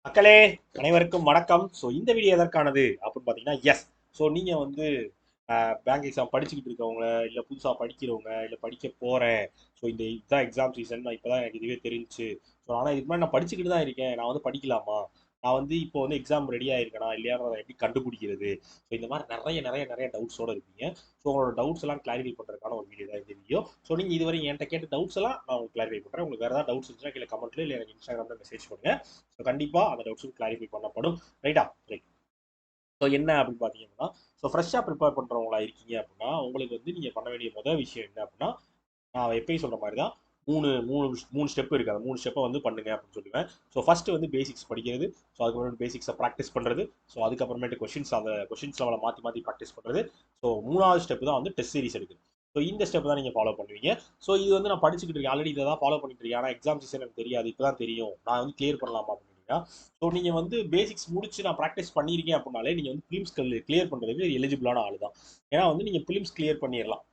மக்களே, அனைவருக்கும் வணக்கம். ஸோ இந்த வீடியோ எதற்கானது அப்படின்னு பார்த்தீங்கன்னா, எஸ். ஸோ நீங்கள் வந்து பேங்க் எக்ஸாம் படிச்சுக்கிட்டு இருக்கவங்க, இல்லை புதுசாக படிக்கிறவங்க, இல்லை படிக்க போகிறேன். ஸோ இதுதான் எக்ஸாம் சீசன். நான் இப்போ தான் எனக்கு இதுவே தெரிஞ்சுச்சு. ஸோ ஆனால் இதுக்கு முன்னாடி நான் படிச்சுக்கிட்டு தான் இருக்கேன். நான் வந்து படிக்கலாமா? நான் வந்து இப்போ வந்து எக்ஸாம் ரெடி ஆயிருக்கேனா இல்லையான்றதை எப்படி கண்டுபிடிக்கிறது? ஸோ இந்த மாதிரி நிறைய நிறைய நிறைய டவுட்ஸோட இருப்பீங்க. ஸோ உங்களோட டவுட்ஸ் எல்லாம் கிளாரிஃபை பண்ணுறதுக்கான ஒரு வீடியோ தான் இந்த வீடியோ. ஸோ நீங்கள் இதுவரை என்கிட்ட கேட்ட டவுட்ஸ் எல்லாம் நான் உங்களுக்கு கிளாரிஃபை பண்ணுறேன். உங்களுக்கு வேறு ஏதாவது டவுட்ஸ் இருந்துச்சுன்னா கீழே கமெண்ட்ல இல்லை எனக்கு இன்ஸ்டாகிராமில் மெசேஜ் பண்ணுங்க. ஸோ கண்டிப்பாக அந்த டவுட்ஸும் கிளாரிஃபை பண்ணப்படும். ரைட்டா? ரைட். ஸோ என்ன அப்படின்னு பார்த்தீங்கன்னா, ஸோ ஃப்ரெஷ்ஷாக ப்ரிப்பேர் பண்ணுறவங்களா இருக்கீங்க அப்படின்னா உங்களுக்கு வந்து நீங்கள் பண்ண வேண்டிய முதல் விஷயம் என்ன அப்படின்னா, நான் எப்பயும் சொல்கிற மாதிரி தான் மூணு மூணு மூணு ஸ்டெப் இருக்குது. அந்த மூணு ஸ்டெப்பை வந்து பண்ணுங்க அப்படின்னு சொல்லுவேன். ஸோ ஃபஸ்ட்டு வந்து பேசிக்ஸ் படிக்கிறது. ஸோ அதுக்கப்புறம் பேசிக்ஸை ப்ராக்டிஸ் பண்ணுறது. ஸோ அதுக்கப்புறமேட்டு அந்த கொஷின்ஸ் லெவலை மாற்றி மாற்றி ப்ராக்டிஸ் பண்ணுறது. ஸோ மூணாவது ஸ்டெப் தான் வந்து டெஸ்ட் சீரிஸ் எடுக்குது. ஸோ இந்த ஸ்டெப் தான் நீங்கள் ஃபாலோ பண்ணுவீங்க. ஸோ இது வந்து நான் படிச்சுக்கிட்டு இருக்கேன், ஆல்ரெடி இதை தான் ஃபாலோ பண்ணிட்டு இருக்கேன், ஆனால் எக்ஸாம் சீசன் எனக்கு தெரியாது, இப்போ தான் தெரியும், நான் வந்து கிளியர் பண்ணலாமா அப்படின்னா, ஸோ நீங்கள் வந்து பேசிக்ஸ் முடிச்சு நான் ப்ராக்டிஸ் பண்ணியிருக்கேன் அப்படின்னாலே நீங்கள் வந்து ஃபிலிம்ஸ் கிளியர் பண்ணுறதுக்கு எலிஜிபிளான ஆள் தான். ஏன்னா வந்து நீங்கள் ஃபிலிம்ஸ் கிளியர் பண்ணிடலாம்.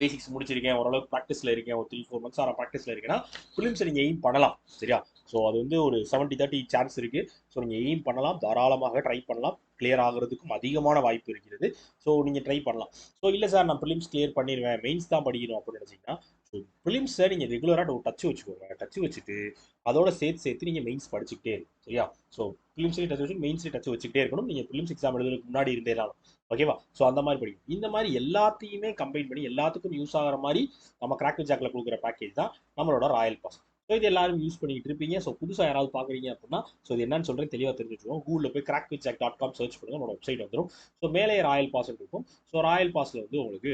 பேசிக்ஸ் முடிச்சிருக்கேன், ஓரளவுக்கு ப்ராக்டிஸில் இருக்கேன், ஒரு 3-4 மந்த்ஸ் நான் ப்ராக்டிஸில் இருக்கேன்னா ஃபிலிம்ஸை நீங்கள் எய்ம் பண்ணலாம். சரியா? ஸோ அது வந்து ஒரு 70-30 சான்ஸ் இருக்குது. ஸோ நீங்கள் எய்ம் பண்ணலாம், தாராளமாக ட்ரை பண்ணலாம். கிளியர் ஆகிறதுக்கும் அதிகமான வாய்ப்பு இருக்கிறது. ஸோ நீங்கள் ட்ரை பண்ணலாம். ஸோ இல்லை சார், நான் ஃபிலிம்ஸ் கிளியர் பண்ணிடுவேன், மெயின்ஸ் தான் படிக்கணும் அப்படின்னு நினச்சிங்கன்னா, ஸோ ஃபிலிம்ஸை நீங்கள் ரெகுலராக ஒரு டச் வச்சுக்கோங்க. டச் வச்சுட்டு அதோட சேர்த்து நீங்கள் மெயின்ஸ் படிச்சுக்கிட்டே இருக்கும். சரியா? ஸோ ஃபிலிம்ஸ்லேயும் டச் வச்சு மெயின்ஸ்லேயும் டச் வச்சுக்கிட்டே இருக்கணும். நீங்கள் ஃபிலிம்ஸ் எக்ஸாம் எழுதுறதுக்கு முன்னாடி இருந்தேனாலும் ஓகேவா? ஸோ அந்த மாதிரி படிக்கும். இந்த மாதிரி எல்லாத்தையுமே கம்பைன் பண்ணி எல்லாத்துக்கும் யூஸ் ஆகிற மாதிரி நம்ம கிராக் ஜாக்ல கொடுக்குற பேக்கேஜ் தான் நம்மளோட ராயல் பாஸ். ஸோ இது எல்லாரும் யூஸ் பண்ணிட்டு இருப்பீங்க. ஸோ புதுசாக யாராவது பார்க்குறீங்க அப்படின்னா, ஸோ இது என்னன்னு சொல்கிறேன் தெளிவாக தெரிஞ்சுக்கணும். கூகுளில் போய் crackvithjack.com சர்ச் பண்ணுங்க, உங்களோட வெப்சைட் வந்துடும். ஸோ மேலே ராயல் பாஸ் இருக்கும். ஸோ ராயல் பாஸில் வந்து உங்களுக்கு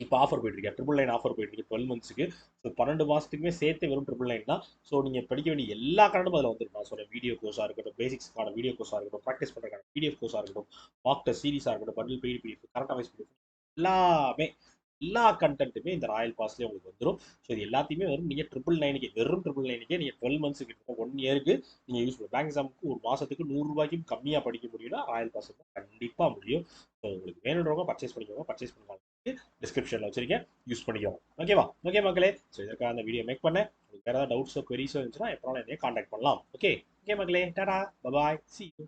இப்போ ஆஃபர் போயிட்டு இருக்கு, 999 ஆஃபர் போயிட்டு இருக்கு 12 மந்த்ஸ்க்கு. ஸோ 12 மாதத்துக்குமே சேர்த்து வெறும் 999 தான். ஸோ நீங்கள் படிக்க வேண்டிய எல்லா கரண்டும் அதில் வந்துடும். நான் சொல்கிறேன், வீடியோ கோர்ஸாக இருக்கட்டும், பேசிக்ஸ்க்கான வீடியோ கோர்ஸாக இருக்கட்டும், ப்ராக்டிஸ் பண்ணுறதுக்கான பிடிஎஃப் கோர்ஸாக இருக்கட்டும், மார்க் டெஸ்ட் சீரிஸாக இருக்கட்டும், bundle paid PDF, current affairs PDF, எல்லாமே எல்லா கண்டென்ட்டுமே இந்த ராயல் பாஸ்லேயே உங்களுக்கு வந்துடும். ஸோ இது எல்லாத்தையுமே வரும். நீங்கள் 999க்கு வெறும் 999க்கே நீங்கள் 12 மந்த்ஸ் கிட்ட 1 இயருக்கு நீங்கள் யூஸ் பண்ணலாம். பேங்க் எக்ஸாமுக்கு ஒரு மாதத்துக்கு 100 ரூபாய்க்கும் கம்மியாக படிக்க முடியும்னா ராயல் பாஸ் கண்டிப்பாக முடியும். ஸோ உங்களுக்கு வேணுன்றவங்க பர்ச்சேஸ் பண்ணிக்கோங்க. பர்ச்சேஸ் பண்ணலாம், டிஸ்கிரிப்ஷனில் வச்சிருக்கேன், யூஸ் பண்ணிக்கோங்க. ஓகேவா? ஓகே மக்களே, ஸோ இதற்காக அந்த வீடியோ மேக் பண்ணேன். உங்களுக்கு வேறு ஏதாவது டவுட்ஸோ queries இருந்துச்சுன்னா எப்போ என்னைய காண்டாக்ட் பண்ணலாம். ஓகே ஓகே மக்களே, டாடா, பபாய், சி யூ.